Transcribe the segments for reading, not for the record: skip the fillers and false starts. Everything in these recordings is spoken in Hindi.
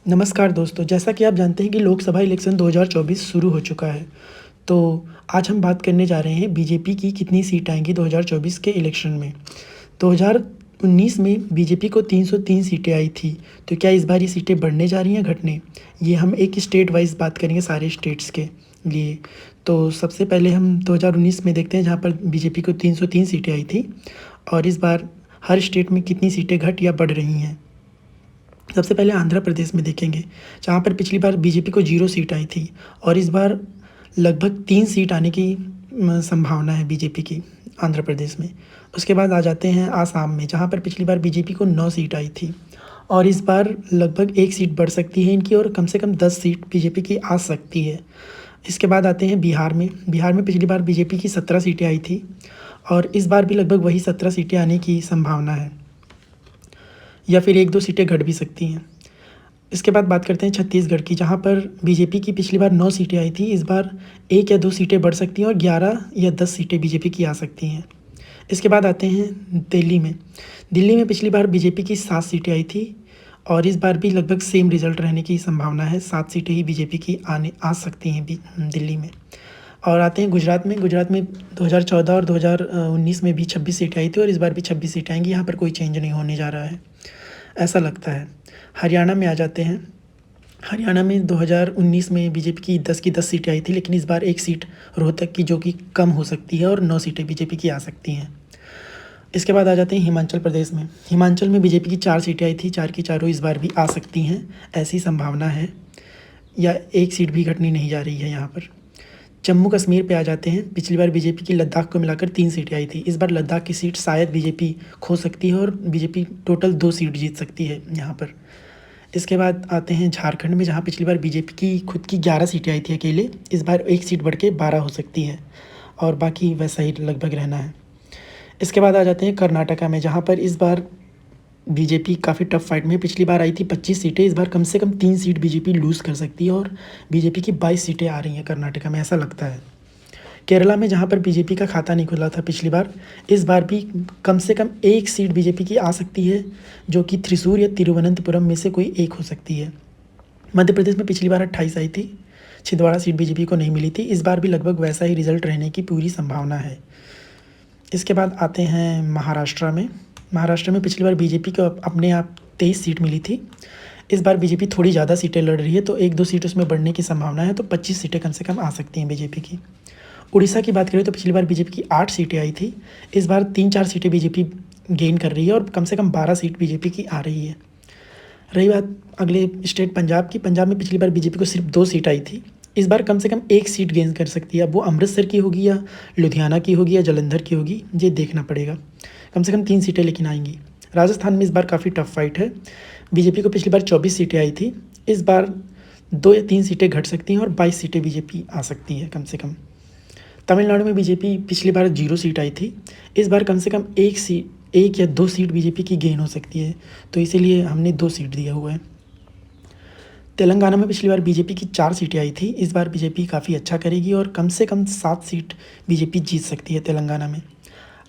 नमस्कार दोस्तों, जैसा कि आप जानते हैं कि लोकसभा इलेक्शन 2024 शुरू हो चुका है। तो आज हम बात करने जा रहे हैं बीजेपी की कितनी सीट आएँगी 2024 के इलेक्शन में। 2019 में बीजेपी को 303 सीटें आई थी, तो क्या इस बार ये सीटें बढ़ने जा रही हैं, घटने? ये हम एक स्टेट वाइज़ बात करेंगे सारे स्टेट्स के लिए। तो सबसे पहले हम 2019 में देखते हैं जहाँ पर बीजेपी को 303 सीटें आई थी और इस बार हर स्टेट में कितनी सीटें घट या बढ़ रही हैं। सबसे पहले आंध्र प्रदेश में देखेंगे, जहाँ पर पिछली बार बीजेपी को 0 सीट आई थी और इस बार लगभग 3 सीट आने की संभावना है बीजेपी की आंध्र प्रदेश में। उसके बाद आ जाते हैं आसाम में, जहाँ पर पिछली बार बीजेपी को 9 सीट आई थी और इस बार लगभग 1 सीट बढ़ सकती है इनकी और कम से कम 10 सीट बीजेपी की आ सकती है। इसके बाद आते हैं बिहार में। बिहार में पिछली बार बीजेपी की 17 सीटें आई थी और इस बार भी लगभग वही 17 सीटें आने की संभावना है या फिर 1-2 सीटें घट भी सकती हैं। इसके बाद बात करते हैं छत्तीसगढ़ की, जहाँ पर बीजेपी की पिछली बार 9 सीटें आई थी, इस बार 1 या 2 सीटें बढ़ सकती हैं और 11 या 10 सीटें बीजेपी की आ सकती हैं। इसके बाद आते हैं दिल्ली में। दिल्ली में पिछली बार बीजेपी की 7 सीटें आई थी और इस बार भी लगभग सेम रिज़ल्ट रहने की संभावना है, 7 सीटें ही बीजेपी की आ सकती हैं दिल्ली में। और आते हैं गुजरात में। गुजरात में 2014 और 2019 में भी 26 सीटें आई थी और इस बार भी 26 सीटें आएँगी, यहाँ पर कोई चेंज नहीं होने जा रहा है, ऐसा लगता है। हरियाणा में आ जाते हैं। हरियाणा में 2019 में बीजेपी की 10 की 10 सीटें आई थी, लेकिन इस बार 1 सीट रोहतक की जो कि कम हो सकती है और 9 सीटें बीजेपी की आ सकती हैं। इसके बाद आ जाते हैं हिमाचल प्रदेश में। हिमाचल में बीजेपी की 4 सीटें आई थी, 4 की चारों इस बार भी आ सकती हैं, ऐसी संभावना है, या 1 सीट भी घटनी नहीं जा रही है यहाँ पर। जम्मू कश्मीर पे आ जाते हैं। पिछली बार बीजेपी की लद्दाख को मिलाकर 3 सीटें आई थी, इस बार लद्दाख की सीट शायद बीजेपी खो सकती है और बीजेपी टोटल 2 सीट जीत सकती है यहाँ पर। इसके बाद आते हैं झारखंड में, जहाँ पिछली बार बीजेपी की खुद की 11 सीटें आई थी अकेले, इस बार 1 सीट बढ़ के 12 हो सकती है और बाकी वैसा ही लगभग रहना है। इसके बाद आ जाते हैं कर्नाटका में, जहाँ पर इस बार बीजेपी काफ़ी टफ फाइट में, पिछली बार आई थी 25 सीटें, इस बार कम से कम 3 सीट बीजेपी लूज़ कर सकती है और बीजेपी की 22 सीटें आ रही हैं कर्नाटका में, ऐसा लगता है। केरला में, जहाँ पर बीजेपी का खाता नहीं खुला था पिछली बार, इस बार भी कम से कम 1 सीट बीजेपी की आ सकती है, जो कि थ्रिसूर या तिरुवनंतपुरम में से कोई एक हो सकती है। मध्य प्रदेश में पिछली बार 28 आई थी, छिंदवाड़ा सीट बीजेपी को नहीं मिली थी, इस बार भी लगभग वैसा ही रिजल्ट रहने की पूरी संभावना है। इसके बाद आते हैं महाराष्ट्र में। महाराष्ट्र में पिछली बार बीजेपी को अपने आप 23 सीट मिली थी, इस बार बीजेपी थोड़ी ज़्यादा सीटें लड़ रही है, तो 1-2 सीट उसमें बढ़ने की संभावना है, तो 25 सीटें कम से कम आ सकती हैं बीजेपी की। उड़ीसा की बात करें तो पिछली बार बीजेपी की 8 सीटें आई थी, इस बार 3-4 सीटें बीजेपी गेन कर रही है और कम से कम 12 सीट बीजेपी की आ रही है। रही बात अगले स्टेट पंजाब की, पंजाब में पिछली बार बीजेपी को सिर्फ 2 सीट आई थी, इस बार कम से कम 1 सीट गेन कर सकती है। अब वो अमृतसर की होगी या लुधियाना की होगी या जालंधर की होगी, ये देखना पड़ेगा। कम से कम 3 सीटें लेकिन आएंगी। राजस्थान में इस बार काफ़ी टफ फाइट है, बीजेपी को पिछली बार 24 सीटें आई थी, इस बार 2 या 3 सीटें घट सकती हैं और 22 सीटें बीजेपी आ सकती है कम से कम। तमिलनाडु में बीजेपी पिछली बार 0 सीट आई थी, इस बार कम से कम 1 या 2 सीट बीजेपी की गेन हो सकती है, तो इसीलिए हमने 2 सीट दिया हुआ है। तेलंगाना में पिछली बार बीजेपी की 4 सीटें आई थी, इस बार बीजेपी काफ़ी अच्छा करेगी और कम से कम 7 सीट बीजेपी जीत सकती है तेलंगाना में।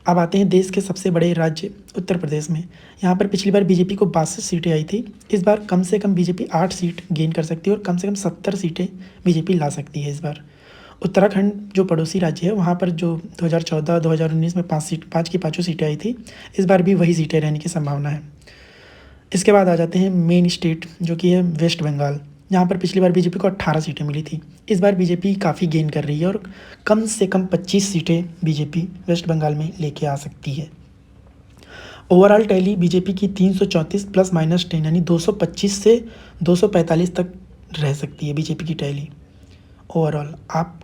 अब आते हैं देश के सबसे बड़े राज्य उत्तर प्रदेश में। यहाँ पर पिछली बार बीजेपी को 62 सीटें आई थी, इस बार कम से कम बीजेपी 8 सीट गेन कर सकती है और कम से कम 70 सीटें बीजेपी ला सकती है इस बार। उत्तराखंड जो पड़ोसी राज्य है, वहाँ पर जो 2014-2019 में 5 की पाँचों सीटें आई थी, इस बार भी वही सीटें रहने की संभावना है। इसके बाद आ जाते हैं मेन स्टेट, जो कि है वेस्ट बंगाल, जहाँ पर पिछली बार बीजेपी को 18 सीटें मिली थी, इस बार बीजेपी काफ़ी गेन कर रही है और कम से कम 25 सीटें बीजेपी वेस्ट बंगाल में लेके आ सकती है। ओवरऑल टैली बीजेपी की 334 प्लस माइनस 10 यानी 225 से 245 तक रह सकती है बीजेपी की टैली ओवरऑल। आप